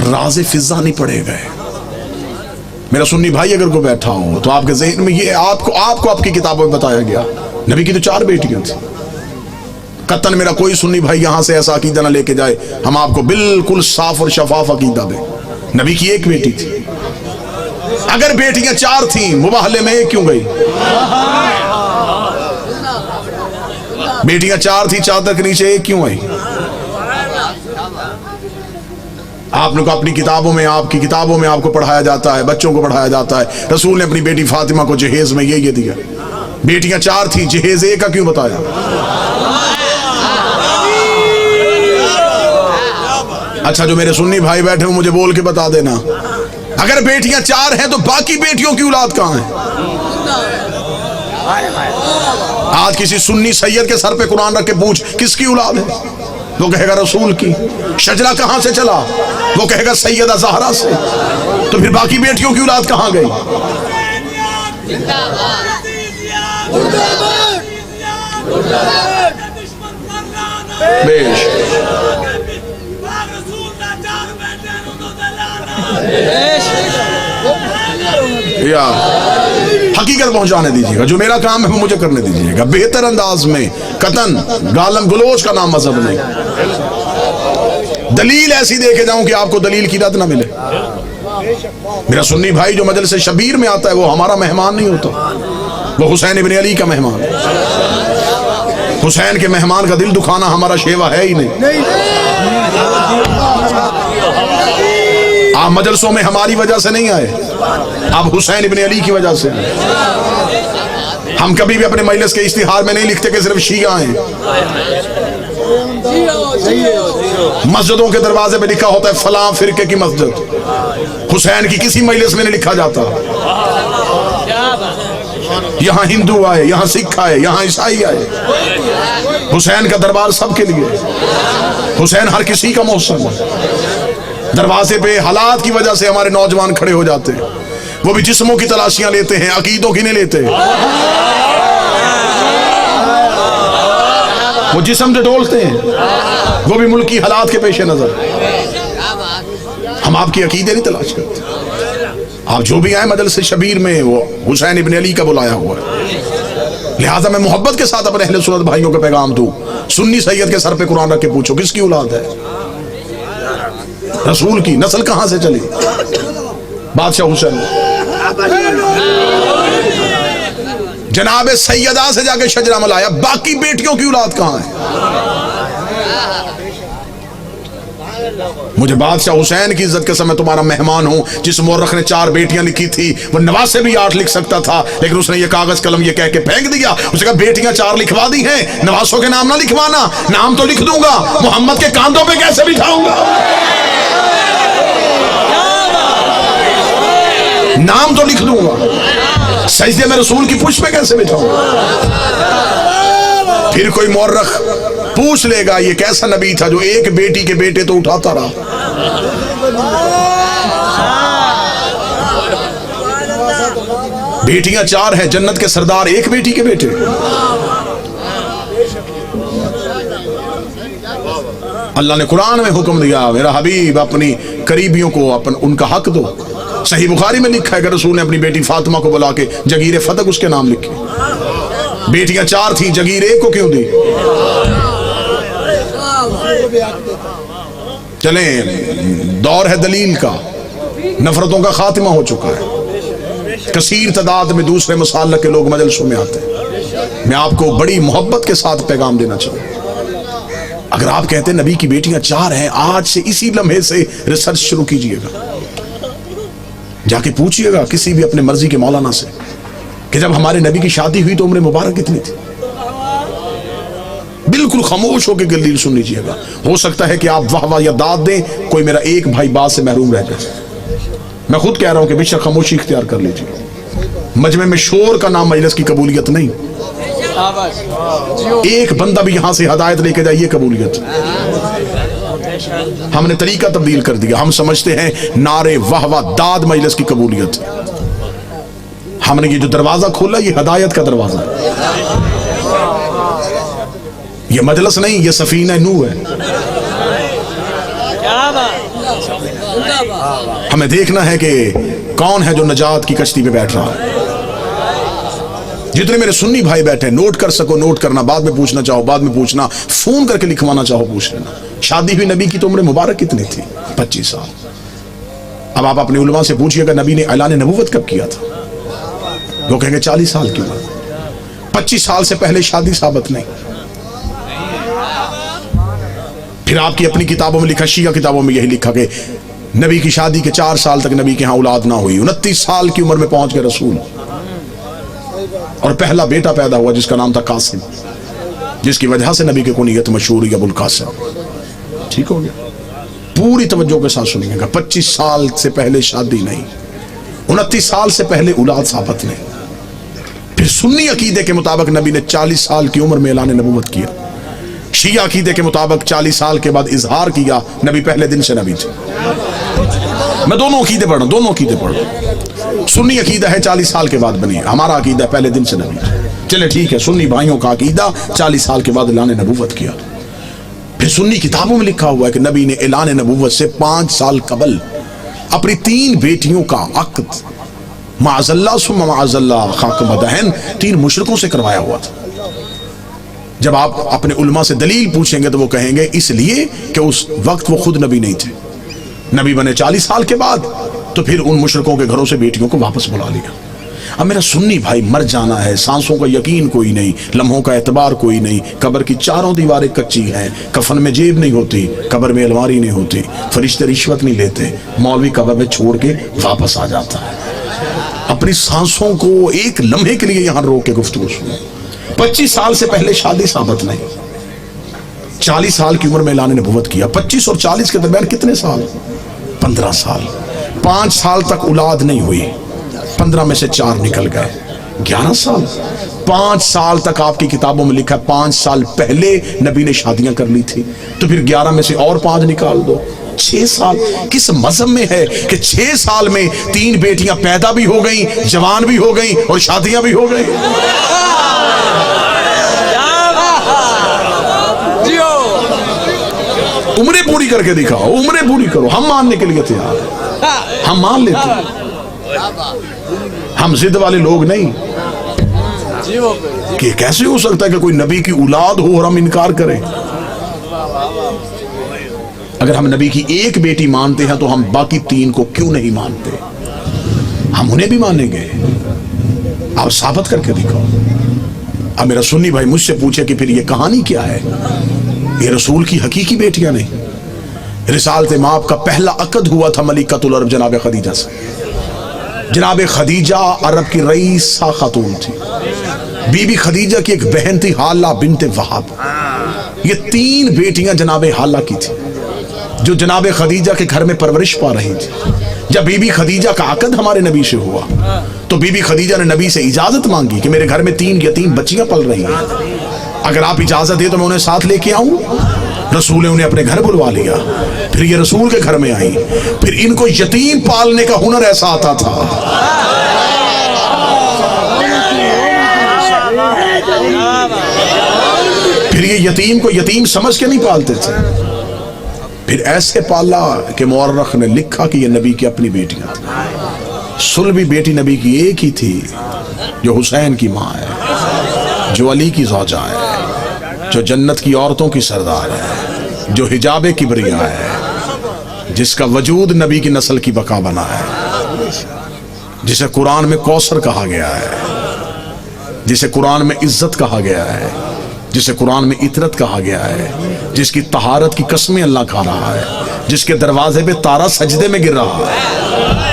राज़ फिज़ा नहीं पढ़े गए। मेरा सुन्नी भाई अगर कोई बैठा हो तो आपके ज़हन में ये आपको आपकी किताबों में बताया गया, नबी की तो 4 बेटियां थी। कतन मेरा कोई सुन्नी भाई यहां से ऐसा अकीदा ना लेके जाए, हम आपको बिल्कुल साफ और शफाफ अकीदा दें। नबी की 1 बेटी थी। अगर बेटियां 4 थी, मुबाहले में 1 क्यों गई? बेटियां 4 थी, चादर के नीचे 1 क्यों आई? आपने को अपनी किताबों में, आपकी किताबों में आपको पढ़ाया जाता है, बच्चों को पढ़ाया जाता है, रसूल ने अपनी बेटी फातिमा को जहेज में ये दिया। बेटियां 4 थी, जहेज 1 का क्यों बताया? अच्छा, जो मेरे सुन्नी भाई बैठे हो मुझे बोल के बता देना, अगर बेटियां 4 हैं तो बाकी बेटियों की औलाद कहां है? आज किसी सुन्नी सैयद के सर पे कुरान रख के पूछ किसकी औलाद है, वो कहेगा रसूल की। शजरा कहां से चला, वो कहेगा सैयदा ज़हरा से। तो फिर बाकी बेटियों की औलाद कहां गई? बेश यार हकीकत पहुंचाने दीजिएगा, जो मेरा काम है वो मुझे करने दीजिएगा बेहतर अंदाज में। कतन गालम गलोच का नाम मजहब नहीं। दलील ऐसी दे के जाऊं कि आपको दलील की रद ना मिले। मेरा सुन्नी भाई जो मजलिस शबीर में आता है वो हमारा मेहमान नहीं होता, वो हुसैन इब्न अली का मेहमान है। हुसैन के मेहमान का दिल दुखाना हमारा शेवा है ही नहीं। आप मजलसों में हमारी वजह से नहीं आए, आप हुसैन इब्न अली की वजह से आए। हम कभी भी अपने मजलिस के इश्तिहार में नहीं लिखते कि सिर्फ शिया हैं। मस्जिदों के दरवाजे पे लिखा होता है फलां फिरके की मस्जिद। हुसैन की किसी मजलिस में नहीं लिखा जाता। यहाँ हिंदू आए, यहाँ सिख आए, यहाँ ईसाई आए। हुसैन का दरबार सबके लिए, हुसैन हर किसी का मौसम है। दरवाजे पे हालात की वजह से हमारे नौजवान खड़े हो जाते हैं, वो भी जिस्मों की तलाशियां लेते हैं, अकीदों की नहीं लेते। वो जिस्म से डोलते हैं, वो भी मुल्क की हालात के पेश नजर। हम आपकी अकीदे नहीं तलाश करते। आप जो भी आए मजलिस शबीर में वो हुसैन इब्न अली का बुलाया हुआ है। लिहाजा मैं मोहब्बत के साथ अपने अहले सुन्नत भाइयों को पैगाम दूं, सुन्नी सैयद के सर पे कुरान रख के पूछो किसकी औलाद है? रसूल की नस्ल कहां से चली? बादशाह हुसैन जनाबे सैयदा से जाके शजरा मलाया, बाकी बेटियों की औलाद कहां है? मुझे बादशाह हुसैन की इज्जत के समय तुम्हारा मेहमान हूं। जिस मोरख ने 4 बेटियां लिखी थी वो नवाज से भी 8 लिख सकता था, लेकिन उसने ये कागज कलम ये कह के फेंक दिया। उसने कहा बेटियां 4 लिखवा दी हैं, नवासों के नाम ना लिखवाना। नाम तो लिख दूंगा, मोहम्मद के कांधों पे कैसे बिठाऊंगा? नाम तो लिख दूंगा, सजदे में रसूल की पुष्प पे कैसे बिठाऊंगा? फिर कोई मौरख पूछ लेगा ये कैसा नबी था जो एक बेटी के बेटे तो उठाता रहा। बेटियां 4 हैं, जन्नत के सरदार एक बेटी के बेटे। अल्लाह ने कुरान में हुक्म दिया, मेरा हबीब अपनी करीबियों को उनका हक दो। सही बुखारी में लिखा है कि रसूल ने अपनी बेटी फातिमा को बुला के जगीर फतक उसके नाम लिखी। बेटियां 4 थी, जगीर 1 को क्यों दी? चलें, दौर है दलील का, नफरतों का खात्मा हो चुका है। कसीर तादाद में दूसरे मसालक के लोग मजलिसों में आते हैं। मैं आपको बड़ी मोहब्बत के साथ पैगाम देना चाहूँ, अगर आप कहते हैं नबी की बेटियां 4 हैं, आज से इसी लम्हे से रिसर्च शुरू कीजिएगा। जाके पूछिएगा किसी भी अपने मर्जी के मौलाना से कि जब हमारे नबी की शादी हुई तो उम्र मुबारक कितनी थी। बिल्कुल खामोश होकर दलील सुन लीजिएगा। हो सकता है कि आप वाह वाह या दाद दें, कोई मेरा एक भाई बात से महरूम रह जाए। मैं खुद कह रहा हूं कि बेशक खामोशी इख्तियार कर लीजिए। मजमे में शोर का नाम मजलिस की कबूलियत नहीं। एक बंदा भी यहां से हदायत लेके जाइए कबूलियत। हमने तरीका तब्दील कर दिया। हम समझते हैं नारे वाह वाह दाद मजलिस की कबूलियत। हमने ये जो दरवाजा खोला ये हदायत का दरवाजा है। ये मजलिस नहीं, ये सफीना नूह है। ہمیں دیکھنا ہے کہ کون ہے جو نجات کی کشتی پہ بیٹھ رہا ہے. جتنے میرے سنی بھائی بیٹھے ہیں، نوٹ کر سکو نوٹ کرنا، بعد میں پوچھنا چاہو بعد میں پوچھنا، فون کر کے لکھوانا چاہو پوچھ لینا. شادی ہوئی نبی کی تو عمر مبارک کتنی تھی؟ 25 سال. اب آپ اپنے علماء سے پوچھئے گا نبی نے اعلان نبوت کب کیا تھا؟ وہ کہیں گے 40 سال کی عمر. 25 سال سے پہلے شادی ثابت نہیں. پھر آپ کی اپنی کتابوں میں لکھا، شیعہ کتابوں میں یہی لکھا کہ نبی کی شادی کے 4 سال تک نبی کے ہاں اولاد نہ ہوئی. 29 سال کی عمر میں پہنچ گئے رسول، اور پہلا بیٹا پیدا ہوا جس کا نام تھا قاسم، جس کی وجہ سے نبی کی کنیت مشہور ہے ابو القاسم. ٹھیک ہو گیا؟ پوری توجہ کے ساتھ سنیے گا. 25 سال سے پہلے شادی نہیں، 29 سال سے پہلے اولاد ثابت نہیں. پھر سنی عقیدے کے مطابق نبی نے 40 سال کی عمر میں اعلان نبوت کیا. شیعہ عقیدے کے مطابق 40 سال کے بعد اظہار کیا. نبی پہلے دن سے نبی تھے. میں دونوں عقیدے پڑھ رہا ہوں، دونوں عقیدے پڑھ رہا ہوں. سنی عقیدہ ہے 40 سال کے بعد بنی، ہمارا عقیدہ پہلے دن سے نبی. چلے ٹھیک ہے، سنی بھائیوں کا عقیدہ 40 سال کے بعد اعلان نبوت کیا. پھر سنی کتابوں میں لکھا ہوا ہے کہ نبی نے اعلان نبوت سے 5 سال قبل اپنی 3 بیٹیوں کا عقد معاذ اللہ ثم معاذ اللہ خاک بدہن 3 مشرکوں سے کروایا ہوا تھا. جب آپ اپنے علماء سے دلیل پوچھیں گے تو وہ کہیں گے اس لیے کہ اس وقت وہ خود نبی نہیں تھے. نبی بنے 40 سال کے بعد، تو پھر ان مشرکوں کے گھروں سے بیٹیوں کو واپس بلا لیا. اب میرا سنی بھائی مر جانا ہے، سانسوں کا یقین کوئی نہیں، لمحوں کا اعتبار کوئی نہیں، قبر کی 4 دیواریں کچی ہیں، کفن میں جیب نہیں ہوتی، قبر میں الماری نہیں ہوتی، فرشتے رشوت نہیں لیتے، مولوی قبر میں چھوڑ کے واپس آ جاتا ہے. اپنی سانسوں کو ایک لمحے کے لیے یہاں روک کے گفتگو سنو. 25 سال سے پہلے شادی ثابت نہیں، 40 سال کی عمر میں اعلان نبوت کیا. 25 اور 40 کے درمیان کتنے سال؟ 15 سال. 5 سال تک اولاد نہیں ہوئی، 15 میں سے 4 نکل گئے، 11 سال. 5 سال تک آپ کی کتابوں میں لکھا ہے 5 سال پہلے نبی نے شادیاں کر لی تھی، تو پھر 11 میں سے اور 5 نکال دو، 6 سال. کس مذہب میں ہے کہ 6 سال میں 3 بیٹیاں پیدا بھی ہو گئیں، جوان بھی ہو گئیں اور شادیاں بھی ہو گئیں؟ عمریں پوری کر کے دکھاؤ، عمریں پوری کرو، ہم ماننے کے لیے تیار ہیں، ہم مان لیتے ہیں. ہم ضد والے لوگ نہیں کہ کیسے ہو سکتا ہے کہ کوئی نبی کی اولاد ہو اور ہم انکار کریں. اگر ہم نبی کی ایک بیٹی مانتے ہیں تو ہم باقی 3 کو کیوں نہیں مانتے؟ ہم انہیں بھی مانیں گے. آپ ثابت کر کے دکھاؤ. اب میرا سنی بھائی مجھ سے پوچھے کہ پھر یہ کہانی کیا ہے؟ یہ رسول کی حقیقی بیٹیاں نہیں. رسالت مآب کا پہلا عقد ہوا تھا ملکۃ العرب جناب خدیجہ سے. جناب خدیجہ عرب کی رئیسہ خاتون تھی. بی بی خدیجہ کی ایک بہن تھی حالہ بنت وہب. یہ 3 بیٹیاں جناب حالہ کی تھی جو جناب خدیجہ کے گھر میں پرورش پا رہی تھی. جب بی بی خدیجہ کا عقد ہمارے نبی سے ہوا تو بی بی خدیجہ نے نبی سے اجازت مانگی کہ میرے گھر میں 3 یتیم بچیاں پل رہی ہیں، اگر آپ اجازت دے تو میں انہیں ساتھ لے کے آؤں. رسول نے انہیں اپنے گھر بلوا لیا. پھر یہ رسول کے گھر میں آئی. پھر ان کو یتیم پالنے کا ہنر ایسا آتا تھا. پھر یہ یتیم کو یتیم سمجھ کے نہیں پالتے تھے، پھر ایسے پالا کہ مورخ نے لکھا کہ یہ نبی کی اپنی بیٹیاں تھیں. سلبی بیٹی نبی کی ایک ہی تھی جو حسین کی ماں ہے، جو علی کی زوجہ ہے، جو جنت کی عورتوں کی سردار ہے، جو حجاب کبریا ہے، جس کا وجود نبی کی نسل کی بقا بنا ہے، جسے قرآن میں کوثر کہا گیا ہے، جسے قرآن میں عزت کہا گیا ہے، جسے قرآن میں عطرت کہا گیا ہے، جس کی طہارت کی قسمیں اللہ کھا رہا ہے، جس کے دروازے پہ تارا سجدے میں گر رہا ہے.